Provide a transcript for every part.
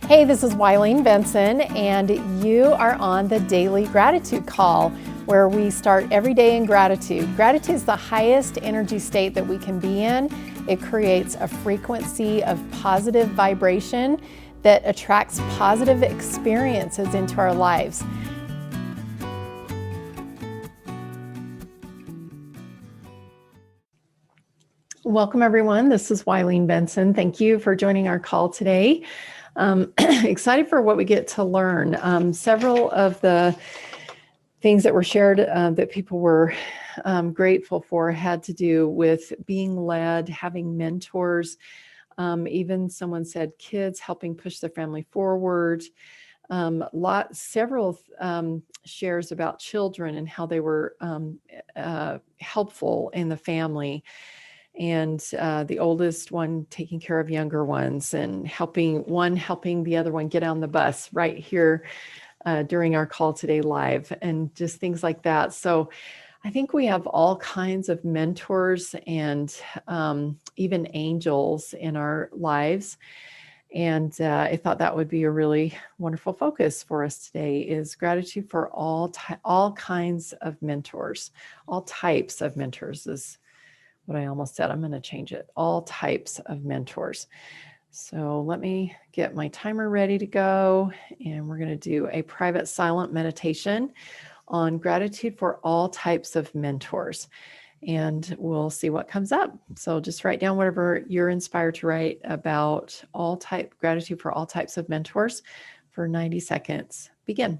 Hey, this is Wileen Benson, and you are on the Daily Gratitude Call, where we start every day in gratitude. Gratitude is the highest energy state that we can be in. It creates a frequency of positive vibration that attracts positive experiences into our lives. Welcome, everyone. This is Wileen Benson. Thank you for joining our call today. Excited for what we get to learn. Several of the things that were shared that people were grateful for had to do with being led, having mentors. Even someone said kids helping push their family forward. Several shares about children and how they were helpful in the family. And the oldest one taking care of younger ones and helping the other one get on the bus right here during our call today live, and just things like that. So I think we have all kinds of mentors and even angels in our lives. And I thought that would be a really wonderful focus for us today, is gratitude for all kinds of mentors. All types of mentors is what I almost said. I'm going to change it. All types of mentors. So let me get my timer ready to go. And we're going to do a private silent meditation on gratitude for all types of mentors. And we'll see what comes up. So just write down whatever you're inspired to write about gratitude for all types of mentors for 90 seconds. Begin.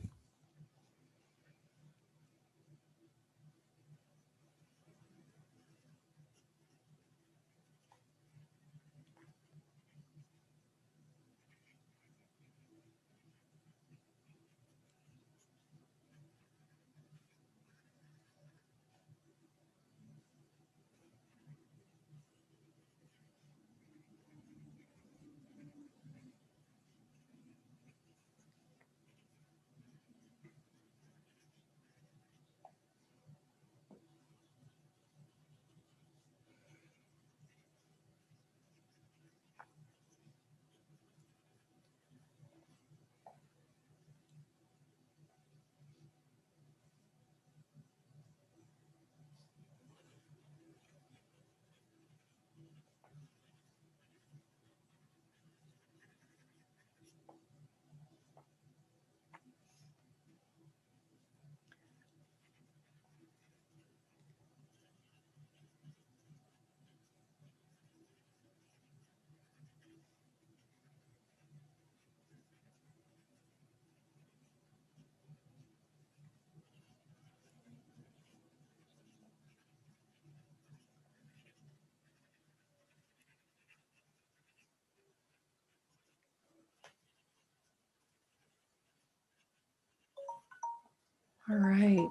All right.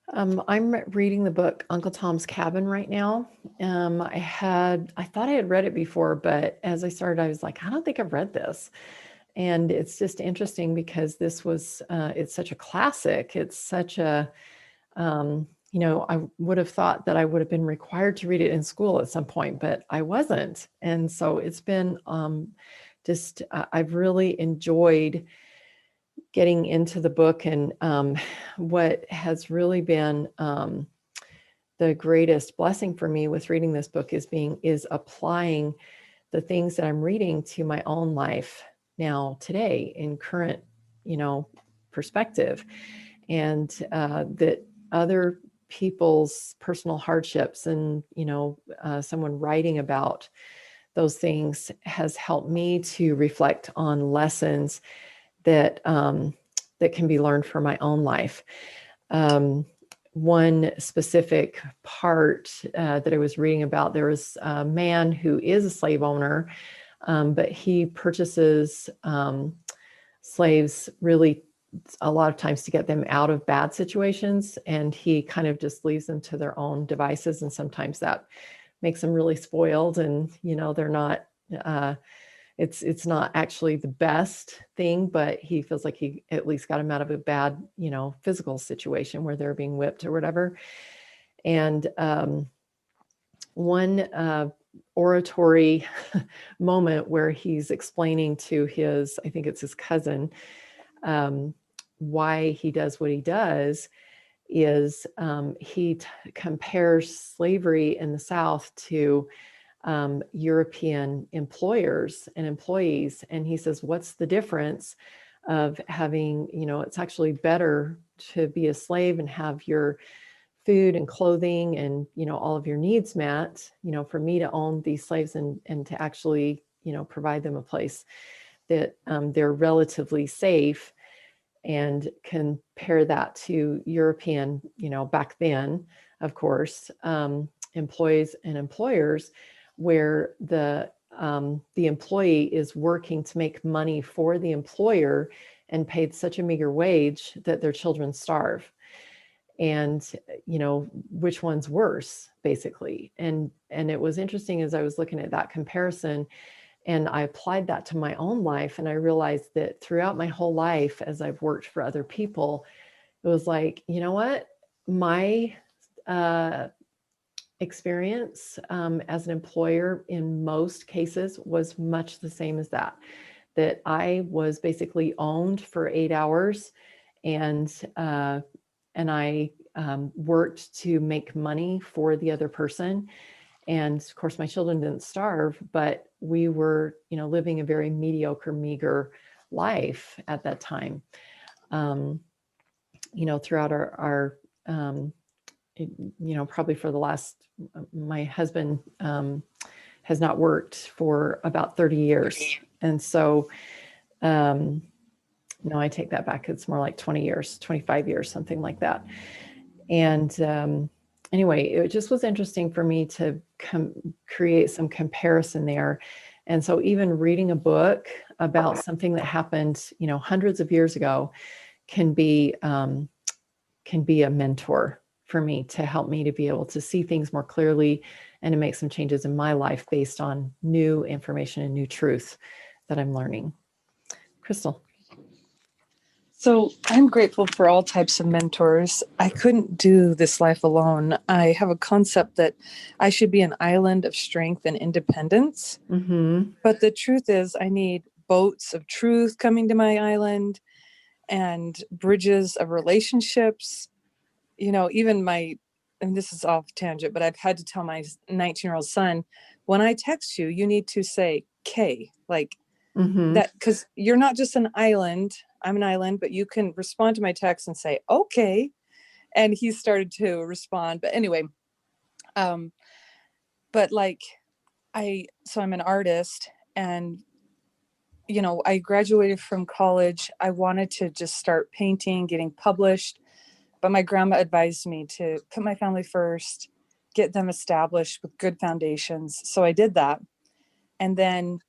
I'm reading the book Uncle Tom's Cabin right now. I thought I had read it before, but as I started, I was like, I don't think I've read this. And it's just interesting because it's such a classic. It's such a, I would have thought that I would have been required to read it in school at some point, but I wasn't. And so it's been I've really enjoyed getting into the book. And what has really been the greatest blessing for me with reading this book is applying the things that I'm reading to my own life now today in current, perspective, and that other people's personal hardships and, someone writing about those things has helped me to reflect on lessons that can be learned from my own life. One specific part that I was reading about, there was a man who is a slave owner, but he purchases slaves really a lot of times to get them out of bad situations, and he kind of just leaves them to their own devices, and sometimes that makes them really spoiled, and they're not it's not actually the best thing, but he feels like he at least got him out of a bad, physical situation where they're being whipped or whatever. And one oratory moment where he's explaining to his, I think it's his cousin, why he does what he does, is he compares slavery in the South to European employers and employees. And he says, what's the difference of having, it's actually better to be a slave and have your food and clothing and, all of your needs met, for me to own these slaves and to actually, provide them a place that they're relatively safe, and compare that to European, back then, of course, employees and employers, where the employee is working to make money for the employer and paid such a meager wage that their children starve. And, which one's worse, basically. And it was interesting as I was looking at that comparison, and I applied that to my own life. And I realized that throughout my whole life, as I've worked for other people, it was like, you know what, my experience as an employer in most cases was much the same as that I was basically owned for 8 hours, and I worked to make money for the other person. And of course, my children didn't starve, but we were, living a very mediocre, meager life at that time. Throughout our probably for the last, my husband has not worked for about 30 years. And so, no, I take that back. It's more like 20 years, 25 years, something like that. And anyway, it just was interesting for me to create some comparison there. And so even reading a book about something that happened, hundreds of years ago can be a mentor for me, to help me to be able to see things more clearly and to make some changes in my life based on new information and new truth that I'm learning. Crystal. So I'm grateful for all types of mentors. I couldn't do this life alone. I have a concept that I should be an island of strength and independence. Mm-hmm. But the truth is, I need boats of truth coming to my island and bridges of relationships. Even and this is off tangent, but I've had to tell my 19-year-old son, when I text you, you need to say K, like that, because you're not just an island. I'm an island, but you can respond to my text and say, okay. And he started to respond. But anyway, but like, so I'm an artist, and, I graduated from college. I wanted to just start painting, getting published, but my grandma advised me to put my family first, get them established with good foundations. So I did that. And then,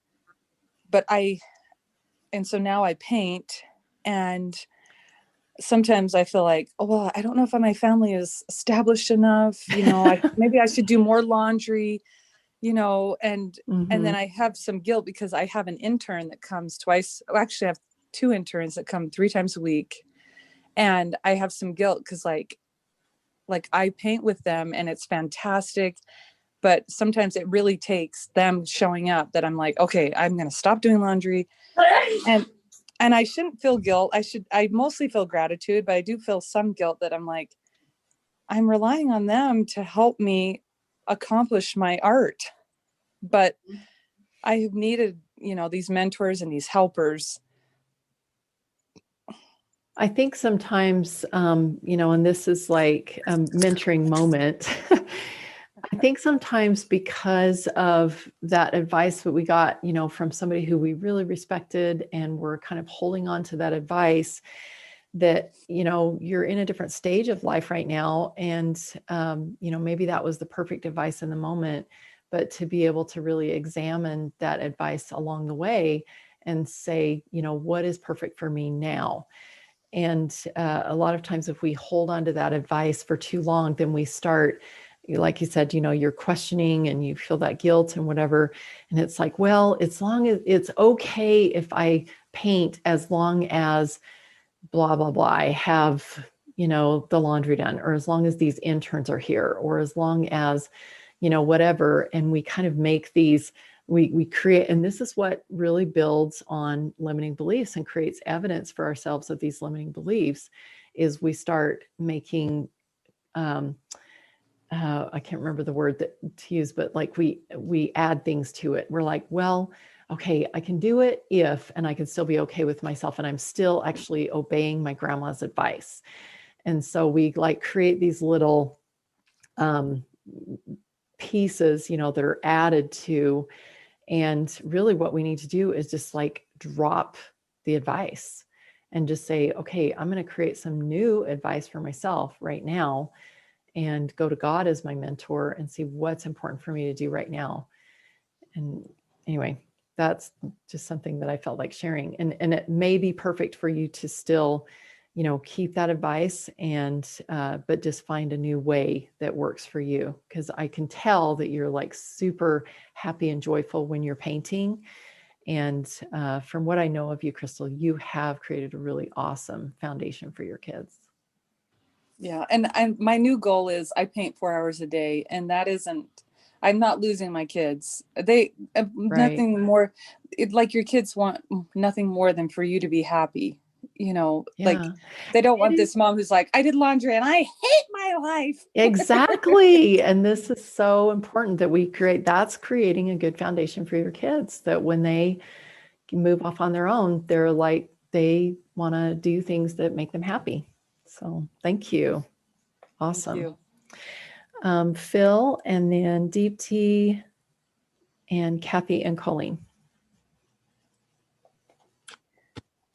so now I paint, and sometimes I feel like, oh, well, I don't know if my family is established enough. Maybe I should do more laundry, and then I have some guilt because I have an intern that comes twice. Well, actually, I have 2 interns that come 3 times a week. And I have some guilt because like I paint with them and it's fantastic. But sometimes it really takes them showing up that I'm like, okay, I'm going to stop doing laundry. And I shouldn't feel guilt. I mostly feel gratitude, but I do feel some guilt that I'm like, I'm relying on them to help me accomplish my art. But I have needed, these mentors and these helpers. I think sometimes, and this is like a mentoring moment. I think sometimes because of that advice that we got, from somebody who we really respected, and we're kind of holding on to that advice, that, you're in a different stage of life right now. And, maybe that was the perfect advice in the moment, but to be able to really examine that advice along the way and say, what is perfect for me now? And a lot of times if we hold on to that advice for too long, then we start, like you said, you're questioning and you feel that guilt and whatever. And it's like, well, as long as it's okay if I paint, as long as blah, blah, blah, I have, the laundry done, or as long as these interns are here, or as long as, whatever. And we kind of make these, we create, and this is what really builds on limiting beliefs and creates evidence for ourselves of these limiting beliefs, is we start making, I can't remember the word to use, but like we add things to it. We're like, well, okay, I can do it if, and I can still be okay with myself, and I'm still actually obeying my grandma's advice. And so we like create these little pieces, that are added to, and really what we need to do is just like drop the advice and just say, okay, I'm going to create some new advice for myself right now, and go to God as my mentor and see what's important for me to do right now. And anyway, that's just something that I felt like sharing. And it may be perfect for you to still, keep that advice, and but just find a new way that works for you. Because I can tell that you're like super happy and joyful when you're painting. And from what I know of you, Crystal, you have created a really awesome foundation for your kids. Yeah. And my new goal is I paint 4 hours a day, and that isn't, I'm not losing my kids. They, nothing more, like your kids want nothing more than for you to be happy. Like Yeah. they don't want this mom who's like, I did laundry and I hate my life. Exactly. And this is so important that we create, that's creating a good foundation for your kids, that when they move off on their own, they're like, they want to do things that make them happy. So thank you. Awesome. Thank you. Phil, and then Deepti, and Kathy, and Colleen.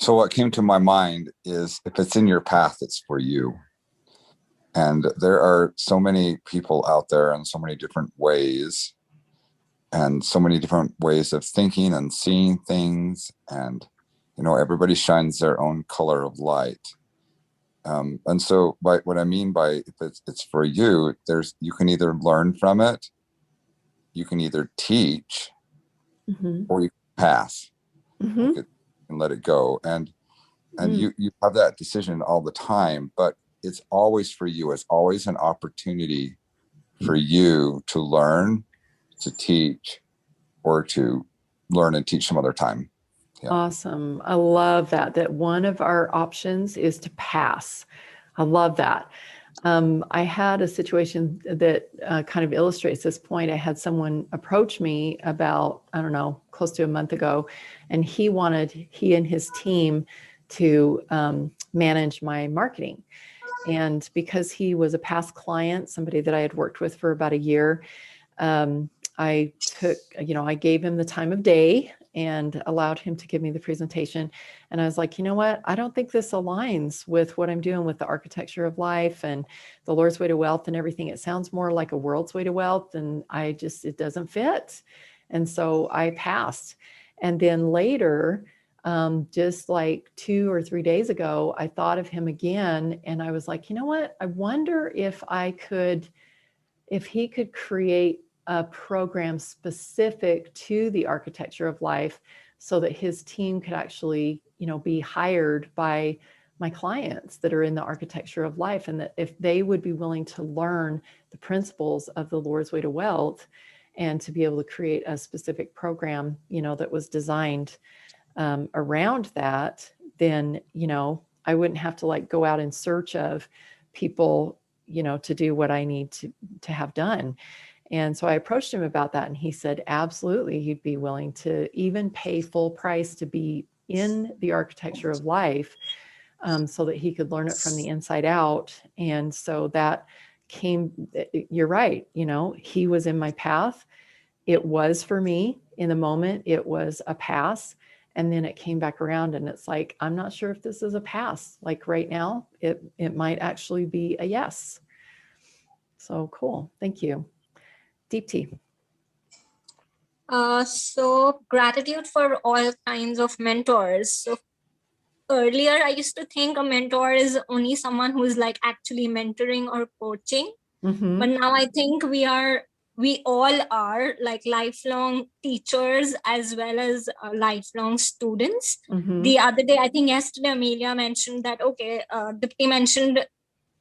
So what came to my mind is, if it's in your path, it's for you. And there are so many people out there in so many different ways, and so many different ways of thinking and seeing things. And, everybody shines their own color of light. And so what I mean by, if it's for you, you can either learn from it, you can either teach, or you can pass. And let it go. And you have that decision all the time, but it's always for you. It's always an opportunity for you to learn, to teach, or to learn and teach some other time. Yeah. Awesome. I love that one of our options is to pass. I love that. I had a situation that kind of illustrates this point. I had someone approach me about, I don't know, close to a month ago, and he and his team to manage my marketing. And because he was a past client, somebody that I had worked with for about a year, I gave him the time of day and allowed him to give me the presentation. And I was like, you know what? I don't think this aligns with what I'm doing with the architecture of life and the Lord's way to wealth and everything. It sounds more like a world's way to wealth, and it doesn't fit. And so I passed. And then later, just like 2 or 3 days ago, I thought of him again, and I was like, you know what? I wonder if he could create a program specific to the architecture of life, so that his team could actually, be hired by my clients that are in the architecture of life, and that if they would be willing to learn the principles of the Lord's way to wealth, and to be able to create a specific program, that was designed around that, then, I wouldn't have to like go out in search of people, to do what I need to have done. And so I approached him about that, and he said, absolutely, he'd be willing to even pay full price to be in the architecture of life, so that he could learn it from the inside out. And so that you're right. He was in my path. It was for me in the moment, it was a pass. And then it came back around, and it's like, I'm not sure if this is a pass. Like right now, it might actually be a yes. So cool. Thank you. Deepti. So gratitude for all kinds of mentors. So earlier, I used to think a mentor is only someone who is like actually mentoring or coaching. But now I think we all are like lifelong teachers as well as lifelong students. The other day, I think yesterday, Amelia mentioned that, Dipti mentioned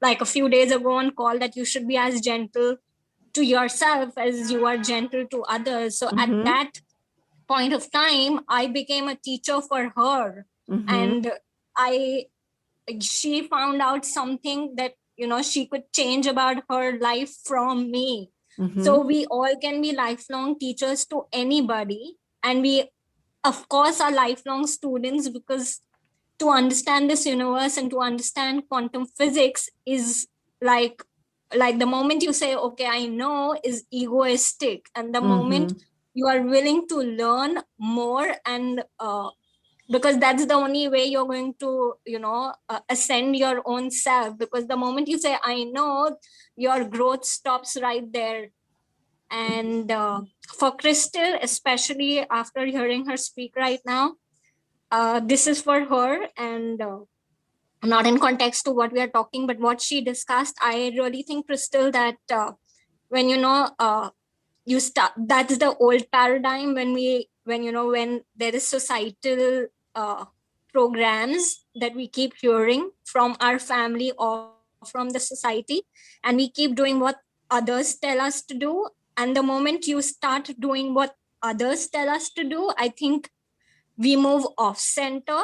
like a few days ago on call that you should be as gentle to yourself as you are gentle to others. So at Mhm. that point of time, I became a teacher for her. Mhm. And she found out something that, she could change about her life from me. Mhm. So we all can be lifelong teachers to anybody. And we, of course, are lifelong students, because to understand this universe and to understand quantum physics is like the moment you say, okay, I know, is egoistic. And the moment Mhm. you are willing to learn more, and because that's the only way you're going to ascend your own self. Because the moment you say I know, your growth stops right there. And for Crystal, especially after hearing her speak right now, this is for her. And not in context to what we are talking, but what she discussed, I really think, Crystal, that when you start, that's the old paradigm. When there is societal programs that we keep hearing from our family or from the society, and we keep doing what others tell us to do. And the moment you start doing what others tell us to do, I think we move off center.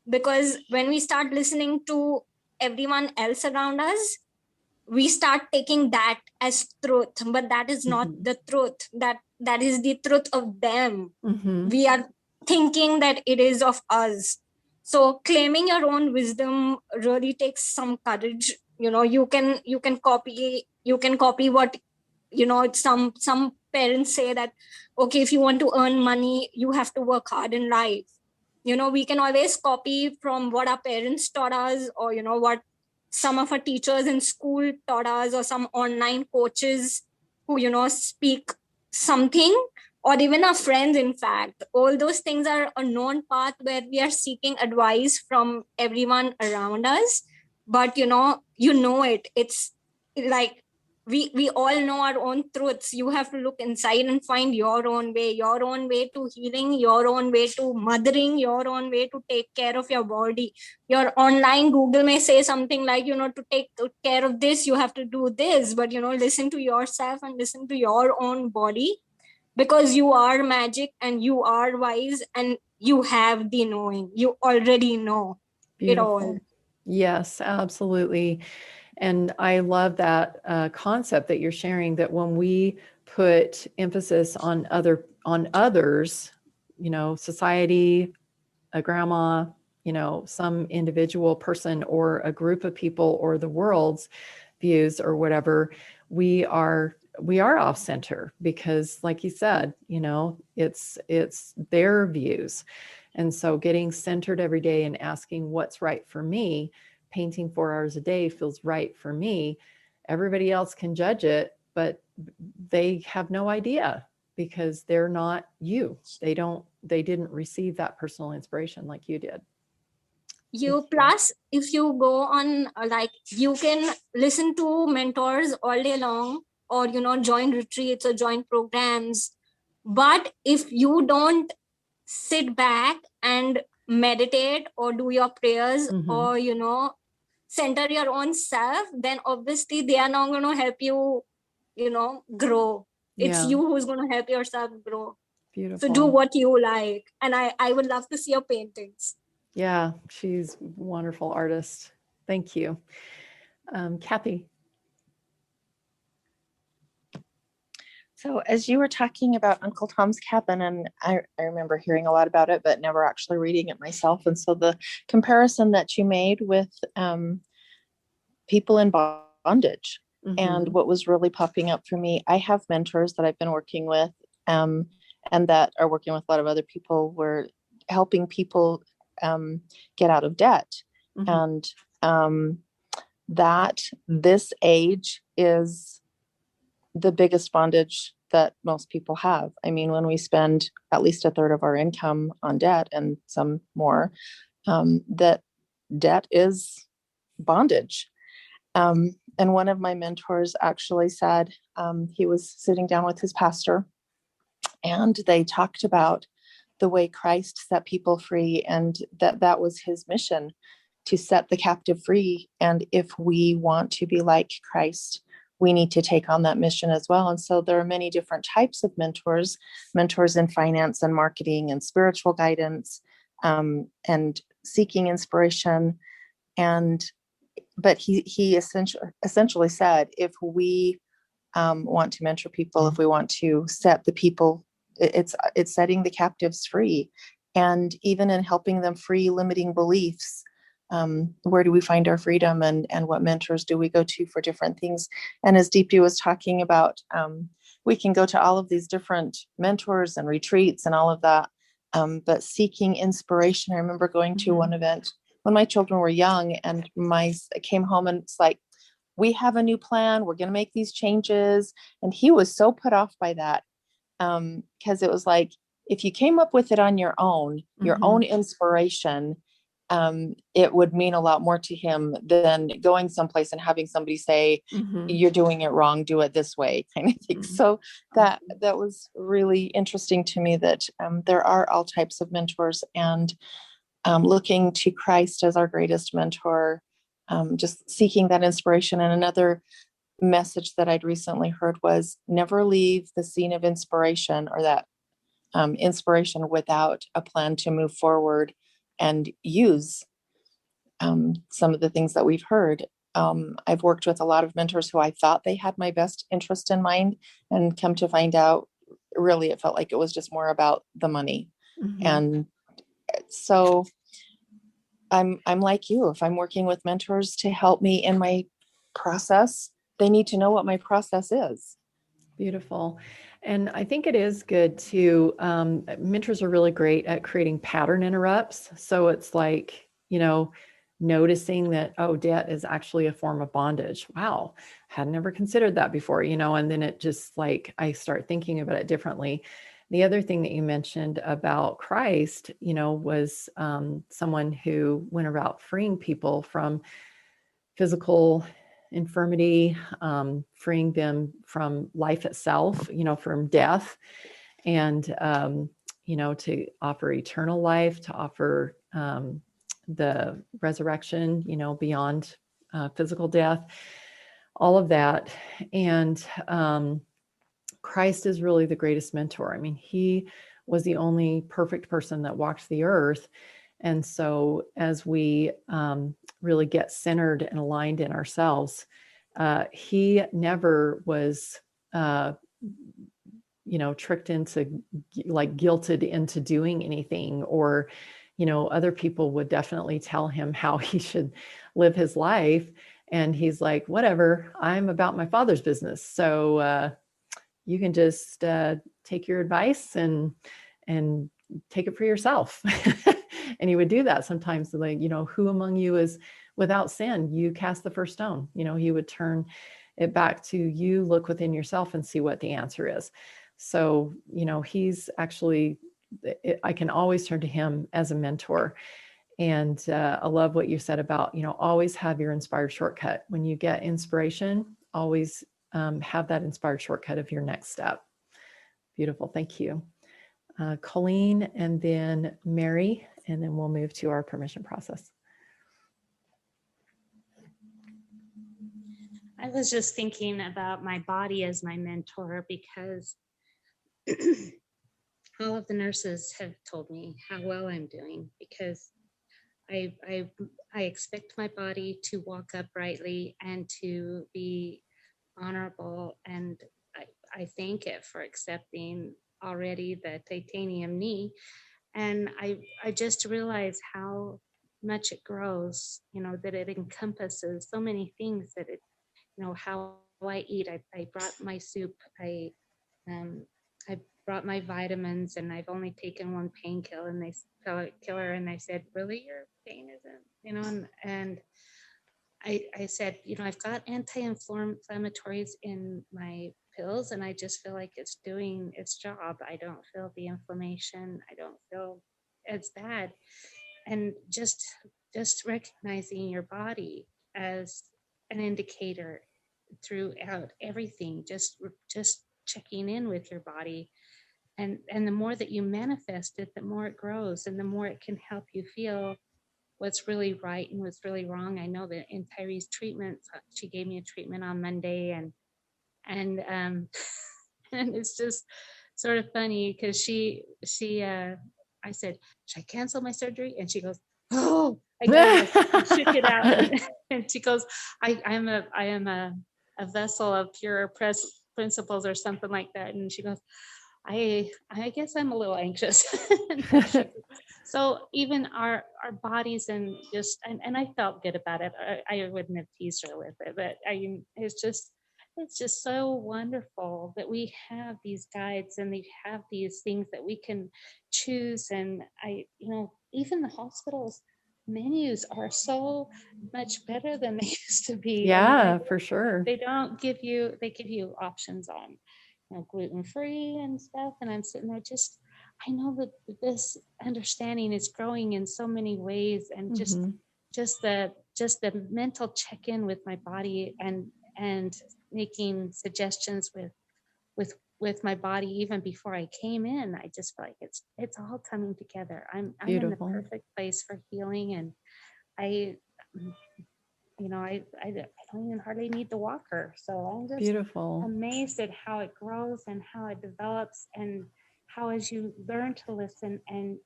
Because when we start listening to everyone else around us, we start taking that as truth, but that is not Mhm. the truth. That is the truth of them. Mhm. We are thinking that it is of us. So claiming your own wisdom really takes some courage. You can copy what some parents say, that okay, if you want to earn money, you have to work hard in life. We can always copy from what our parents taught us, or what some of our teachers in school taught us, or some online coaches who speak something, or even our friends. In fact, all those things are a known path where we are seeking advice from everyone around us. But it's like we all know our own truths. You have to look inside and find your own way to healing, your own way to mothering, your own way to take care of your body. Your online Google may say something like, to take care of this, you have to do this. But listen to yourself and listen to your own body, because you are magic and you are wise, and you have the knowing. You already know it all. Beautiful. Yes, absolutely. And I love that concept that you're sharing, that when we put emphasis on others, society, a grandma, some individual person or a group of people or the world's views or whatever, we are off center, because like you said, it's their views. And so getting centered every day and asking what's right for me, painting 4 hours a day feels right for me. Everybody else can judge it, but they have no idea, because they're not you. They didn't receive that personal inspiration like you did. Plus, if you go on, you can listen to mentors all day long, or join retreats or join programs. But if you don't sit back and meditate or do your prayers, Mhm. or center your own self, then obviously they are not going to help you grow. It's Yeah. you who's going to help yourself grow. Beautiful. So do what you like. And I would love to see your paintings. Yeah, she's a wonderful artist. Thank you. Kathy. So as you were talking about Uncle Tom's Cabin, and I remember hearing a lot about it, but never actually reading it myself. And so the comparison that you made with people in bondage, and what was really popping up for me, I have mentors that I've been working with, and that are working with a lot of other people, were helping people get out of debt. And that this age is the biggest bondage that most people have. I mean, when we spend at least a third of our income on debt, and some more, that debt is bondage. And one of my mentors actually said, he was sitting down with his pastor, and they talked about the way Christ set people free, and that was his mission, to set the captive free. And if we want to be like Christ, we need to take on that mission as well. And so there are many different types of mentors, mentors in finance and marketing and spiritual guidance, and seeking inspiration. But he essentially said, if we want to mentor people, if we want to set the people, it's setting the captives free. And even in helping them free limiting beliefs, where do we find our freedom, and what mentors do we go to for different things? And as Deepti was talking about, we can go to all of these different mentors and retreats and all of that. But seeking inspiration, I remember going to one event when my children were young, and I came home and it's like, we have a new plan. We're going to make these changes. And he was so put off by that. Because it was like, if you came up with it on your own inspiration, it would mean a lot more to him than going someplace and having somebody say, you're doing it wrong, do it this way, kind of thing. So that was really interesting to me, that there are all types of mentors, and looking to Christ as our greatest mentor, just seeking that inspiration. And another message that I'd recently heard was, never leave the scene of inspiration, or that inspiration, without a plan to move forward and use some of the things that we've heard. I've worked with a lot of mentors who I thought they had my best interest in mind, and come to find out, really, it felt like it was just more about the money. And so I'm like you, if I'm working with mentors to help me in my process, they need to know what my process is. Beautiful. And I think it is good to, mentors are really great at creating pattern interrupts. So it's like, noticing that, oh, debt is actually a form of bondage. Wow. Had never considered that before, and then it just like, I start thinking about it differently. The other thing that you mentioned about Christ, was someone who went about freeing people from physical infirmity, freeing them from life itself, from death, and, to offer eternal life, to offer the resurrection, beyond physical death, all of that. And Christ is really the greatest mentor. I mean, he was the only perfect person that walked the earth. And so as we really get centered and aligned in ourselves, he never was, tricked into, like, guilted into doing anything, or, other people would definitely tell him how he should live his life. And he's like, whatever, I'm about my Father's business. So you can just take your advice and take it for yourself. And he would do that sometimes, like, who among you is without sin? You cast the first stone. He would turn it back to you, look within yourself and see what the answer is. So, he's actually, I can always turn to him as a mentor. And I love what you said about, always have your inspired shortcut. When you get inspiration, always have that inspired shortcut of your next step. Beautiful. Thank you. Colleen, and then Mary, and then we'll move to our permission process. I was just thinking about my body as my mentor, because all of the nurses have told me how well I'm doing, because I expect my body to walk uprightly and to be honorable, and I thank it for accepting already the titanium knee. And I just realized how much it grows, that it encompasses so many things, that it, how I eat. I brought my soup. I brought my vitamins, and I've only taken one painkiller, and and I said, really, your pain isn't, and I said, I've got anti-inflammatories in my pills, and I just feel like it's doing its job. I don't feel the inflammation. I don't feel as bad. And just recognizing your body as an indicator throughout everything, just checking in with your body. And the more that you manifest it, the more it grows, and the more it can help you feel what's really right and what's really wrong. I know that in Tyree's treatment, she gave me a treatment on Monday, and And and it's just sort of funny because I said, should I cancel my surgery? And she goes, oh, I shook it out. And she goes, I am a vessel of pure principles or something like that. And she goes, I guess I'm a little anxious. So even our bodies and just and I felt good about it. I wouldn't have teased her with it, but it's just so wonderful that we have these guides and we have these things that we can choose. And even the hospitals menus are so much better than they used to be. Yeah, for sure. They give you options on gluten-free and stuff. And I'm sitting there I know that this understanding is growing in so many ways, and just the mental check-in with my body and making suggestions with my body even before I came in. I just feel like it's all coming together. I'm in the perfect place for healing, and I don't even hardly need the walker. So I'm just beautiful, amazed at how it grows and how it develops, and how as you learn to listen and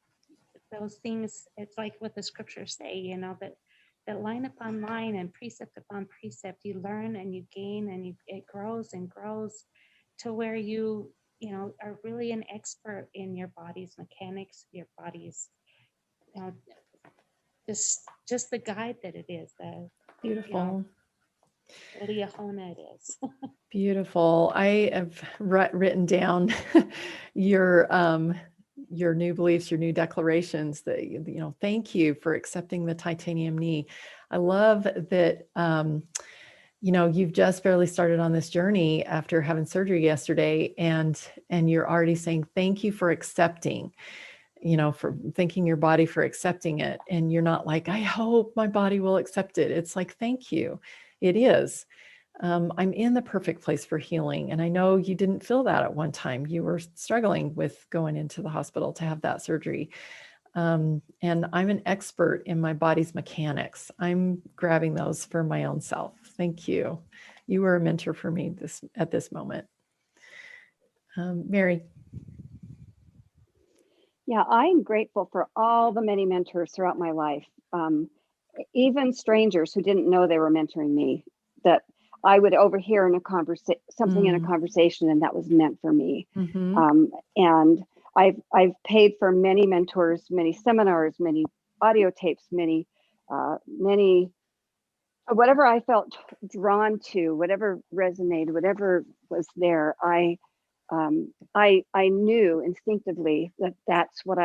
those things, it's like what the scriptures say, that line upon line and precept upon precept, you learn and you gain, and it grows and grows to where you are really an expert in your body's mechanics, your body's, just the guide that it is. beautiful. Liahona it is. Beautiful. I have written down your new beliefs, your new declarations that, thank you for accepting the titanium knee. I love that, you've just barely started on this journey after having surgery yesterday, and you're already saying, thank you for accepting, for thanking your body for accepting it. And you're not like, I hope my body will accept it. It's like, thank you. It is. I'm in the perfect place for healing. And I know you didn't feel that at one time. You were struggling with going into the hospital to have that surgery. And I'm an expert in my body's mechanics. I'm grabbing those for my own self. Thank you. You were a mentor for me at this moment. Mary. Yeah, I'm grateful for all the many mentors throughout my life. Even strangers who didn't know they were mentoring me, that I would overhear in a something in a conversation, and that was meant for me. And I've paid for many mentors, many seminars, many audio tapes, many whatever I felt drawn to, whatever resonated, whatever was there. I knew instinctively that that's what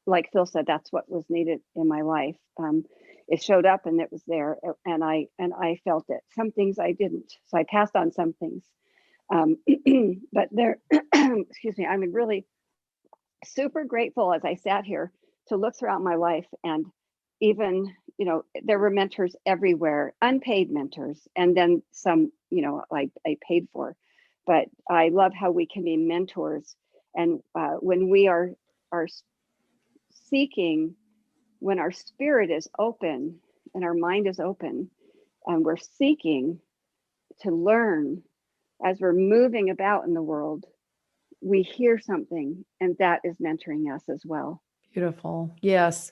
like Phil said, that's what was needed in my life. It showed up and it was there, and I felt it. Some things I didn't, so I passed on some things. But there, excuse me, I'm really super grateful as I sat here to look throughout my life, and even, there were mentors everywhere, unpaid mentors, and then some, I paid for. But I love how we can be mentors, and when we are seeking, when our spirit is open and our mind is open, and we're seeking to learn as we're moving about in the world, we hear something, and that is mentoring us as well. Beautiful. Yes.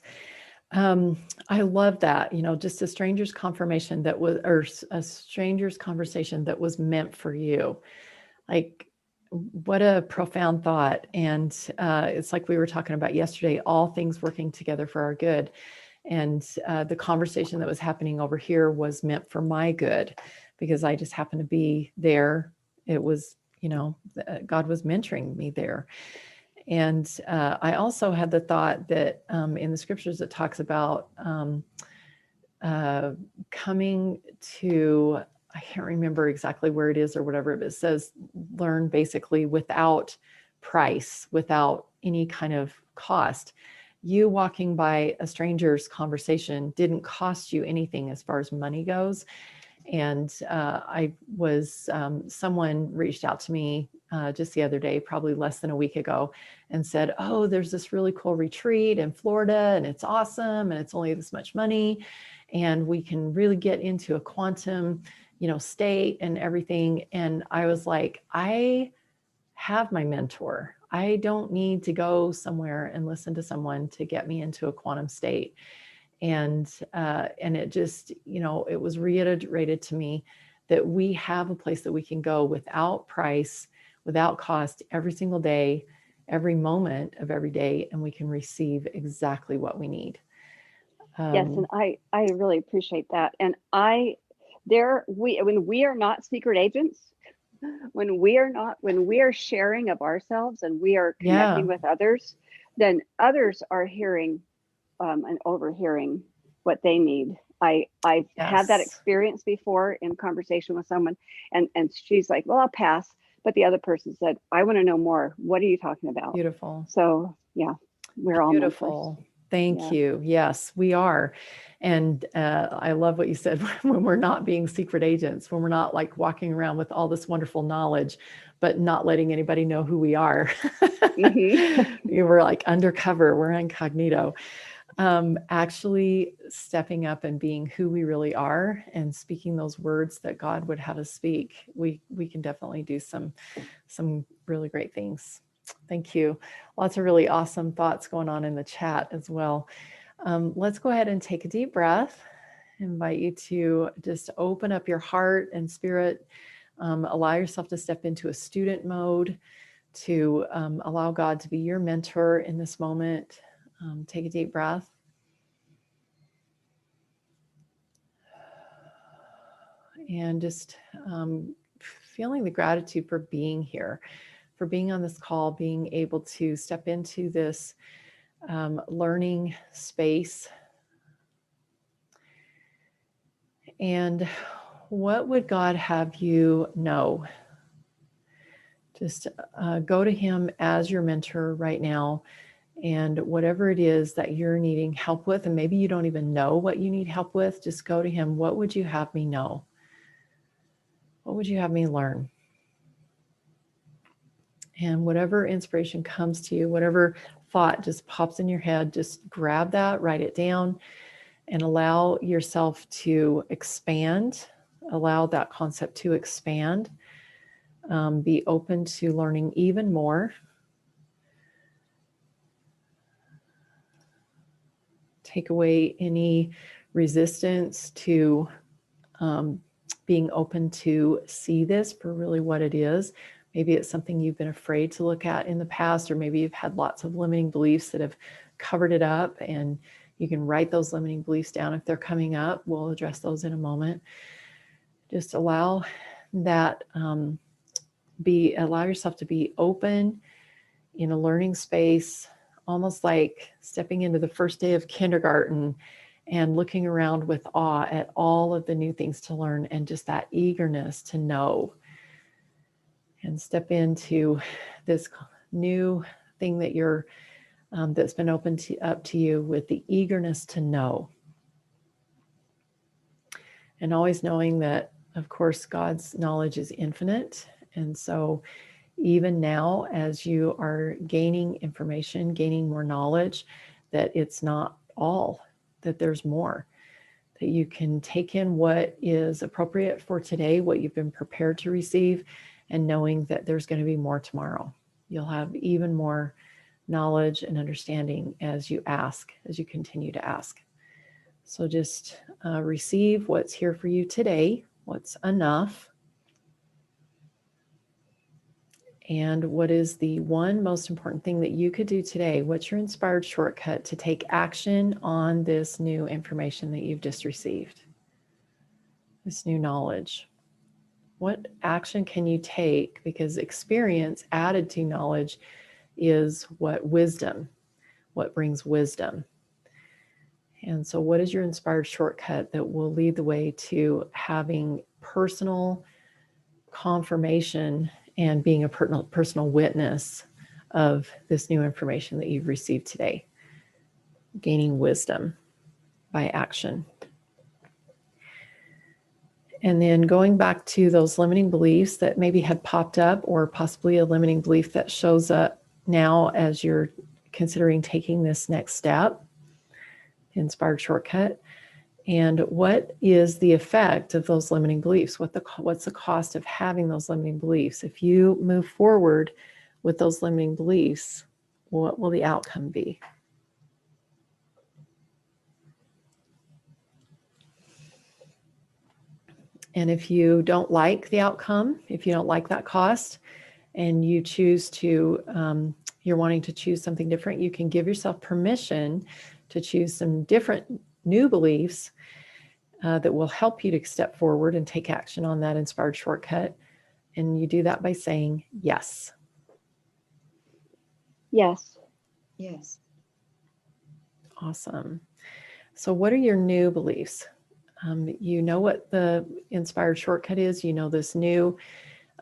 I love that, just a stranger's confirmation or a stranger's conversation that was meant for you. Like, what a profound thought. And it's like we were talking about yesterday, all things working together for our good. And the conversation that was happening over here was meant for my good, because I just happened to be there. It was, God was mentoring me there. And I also had the thought that in the scriptures, it talks about coming to, I can't remember exactly where it is or whatever, but it says learn basically without price, without any kind of cost. You walking by a stranger's conversation didn't cost you anything as far as money goes. And someone reached out to me just the other day, probably less than a week ago, and said, oh, there's this really cool retreat in Florida, and it's awesome, and it's only this much money, and we can really get into a quantum, state and everything. And I was like, I have my mentor. I don't need to go somewhere and listen to someone to get me into a quantum state. And it just, it was reiterated to me that we have a place that we can go without price, without cost, every single day, every moment of every day, and we can receive exactly what we need. Yes, and I really appreciate that. And when we are not secret agents, when we are sharing of ourselves and we are connecting with others, then others are hearing and overhearing what they need. I've had that experience before in conversation with someone, and she's like, well, I'll pass. But the other person said, I want to know more. What are you talking about? Beautiful. So yeah, we're all beautiful. Thank you. Yes, we are. And I love what you said, when we're not being secret agents, when we're not like walking around with all this wonderful knowledge, but not letting anybody know who we are. We're like undercover, we're incognito. Actually stepping up and being who we really are and speaking those words that God would have us speak, we can definitely do some really great things. Thank you. Lots of really awesome thoughts going on in the chat as well. Let's go ahead and take a deep breath. I invite you to just open up your heart and spirit. Allow yourself to step into a student mode, to allow God to be your mentor in this moment. Take a deep breath. And just feeling the gratitude for being here, for being on this call, being able to step into this learning space. And what would God have you know? Just go to Him as your mentor right now. And whatever it is that you're needing help with, and maybe you don't even know what you need help with, just go to Him. What would you have me know? What would you have me learn? And whatever inspiration comes to you, whatever thought just pops in your head, just grab that, write it down, and allow yourself to expand. Allow that concept to expand. Be open to learning even more. Take away any resistance to being open to see this for really what it is. Maybe it's something you've been afraid to look at in the past, or maybe you've had lots of limiting beliefs that have covered it up, and you can write those limiting beliefs down if they're coming up. We'll address those in a moment. Just allow that, allow yourself to be open in a learning space, almost like stepping into the first day of kindergarten and looking around with awe at all of the new things to learn, and just that eagerness to know. And step into this new thing that you're that's been opened up to you with the eagerness to know. And always knowing that, of course, God's knowledge is infinite. And so even now, as you are gaining information, gaining more knowledge, that it's not all, that there's more, that you can take in what is appropriate for today, what you've been prepared to receive, and knowing that there's going to be more tomorrow. You'll have even more knowledge and understanding as you ask, as you continue to ask. So just receive what's here for you today, what's enough, and what is the one most important thing that you could do today. What's your inspired shortcut to take action on this new information that you've just received, this new knowledge? What action can you take? Because experience added to knowledge is what brings wisdom. And so what is your inspired shortcut that will lead the way to having personal confirmation and being a personal witness of this new information that you've received today? Gaining wisdom by action. And then going back to those limiting beliefs that maybe had popped up, or possibly a limiting belief that shows up now as you're considering taking this next step, inspired shortcut, And what is the effect of those limiting beliefs? What's the cost of having those limiting beliefs? If you move forward with those limiting beliefs, what will the outcome be? And if you don't like the outcome, if you don't like that cost, and you choose to, you're wanting to choose something different, you can give yourself permission to choose some different new beliefs that will help you to step forward and take action on that inspired shortcut. And you do that by saying yes. Yes. Yes. Awesome. So what are your new beliefs? You know what the inspired shortcut is. You know this new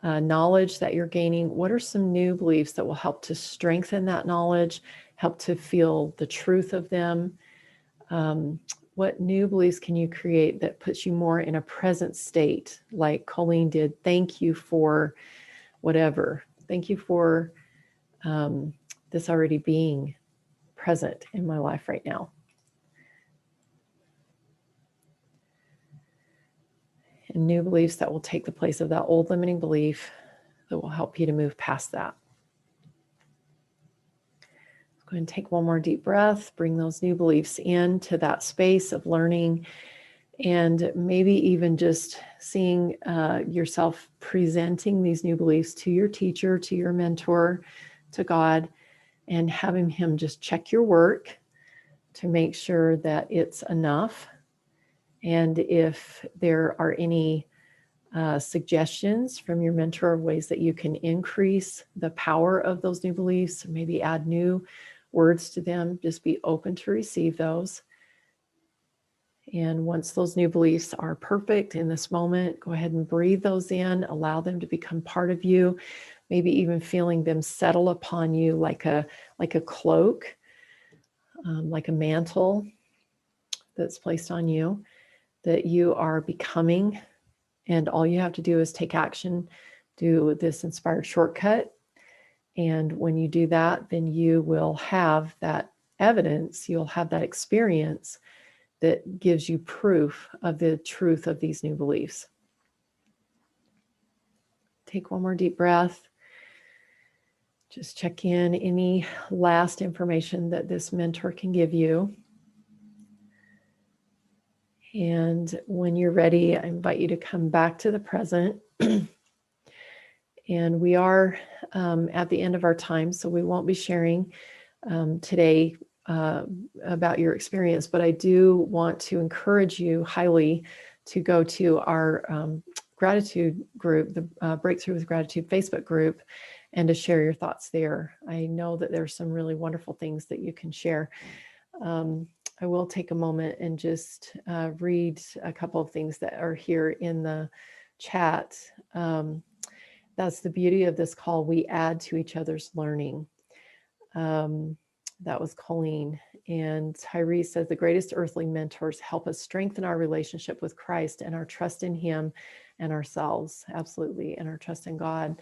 knowledge that you're gaining. What are some new beliefs that will help to strengthen that knowledge, help to feel the truth of them? What new beliefs can you create that puts you more in a present state, like Colleen did? Thank you for whatever. Thank you for this already being present in my life right now. And new beliefs that will take the place of that old limiting belief that will help you to move past that. Go ahead and take one more deep breath, bring those new beliefs into that space of learning, and maybe even just seeing yourself presenting these new beliefs to your teacher, to your mentor, to God, and having him just check your work to make sure that it's enough. And if there are any suggestions from your mentor of ways that you can increase the power of those new beliefs, maybe add new words to them, just be open to receive those. And once those new beliefs are perfect in this moment, go ahead and breathe those in, allow them to become part of you, maybe even feeling them settle upon you like a cloak, like a mantle that's placed on you, that you are becoming. And all you have to do is take action, do this inspired shortcut. And when you do that, then you will have that evidence, you'll have that experience that gives you proof of the truth of these new beliefs. Take one more deep breath. Just check in any last information that this mentor can give you. And when you're ready, I invite you to come back to the present. And we are at the end of our time, so we won't be sharing today about your experience, but I do want to encourage you highly to go to our gratitude group, the Breakthrough with Gratitude Facebook group, and to share your thoughts there. I know that there's some really wonderful things that you can share. I will take a moment and just read a couple of things that are here in the chat. That's the beauty of this call. We add to each other's learning. That was Colleen. And Tyree says, the greatest earthly mentors help us strengthen our relationship with Christ and our trust in him and ourselves. Absolutely. And our trust in God.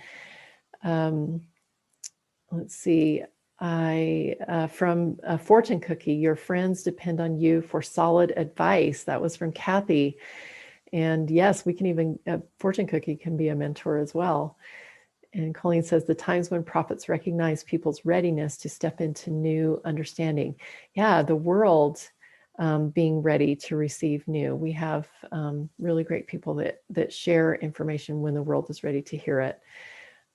Let's see. From a fortune cookie, your friends depend on you for solid advice. That was from Kathy. And yes, we can even, a fortune cookie can be a mentor as well. And Colleen says, the times when prophets recognize people's readiness to step into new understanding. Yeah, the world being ready to receive new. We have really great people that share information when the world is ready to hear it.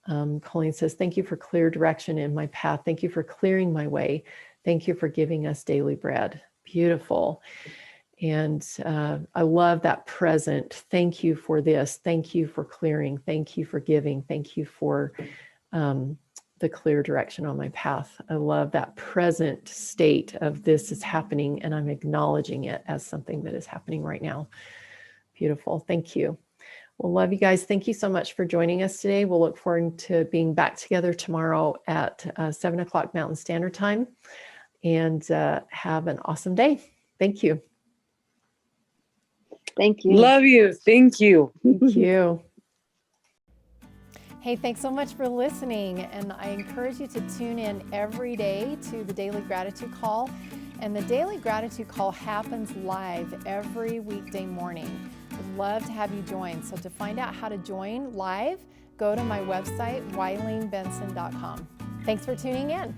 Colleen says, thank you for clear direction in my path. Thank you for clearing my way. Thank you for giving us daily bread. Beautiful. And I love that present. Thank you for this. Thank you for clearing. Thank you for giving. Thank you for the clear direction on my path. I love that present state of this is happening and I'm acknowledging it as something that is happening right now. Beautiful. Thank you. Well, love you guys. Thank you so much for joining us today. We'll look forward to being back together tomorrow at 7 o'clock Mountain Standard Time, and have an awesome day. Thank you. Thank you. Love you. Thank you. Thank you. Hey, thanks so much for listening. And I encourage you to tune in every day to the Daily Gratitude Call. And the Daily Gratitude Call happens live every weekday morning. I'd love to have you join. So to find out how to join live, go to my website, WileenBenson.com. Thanks for tuning in.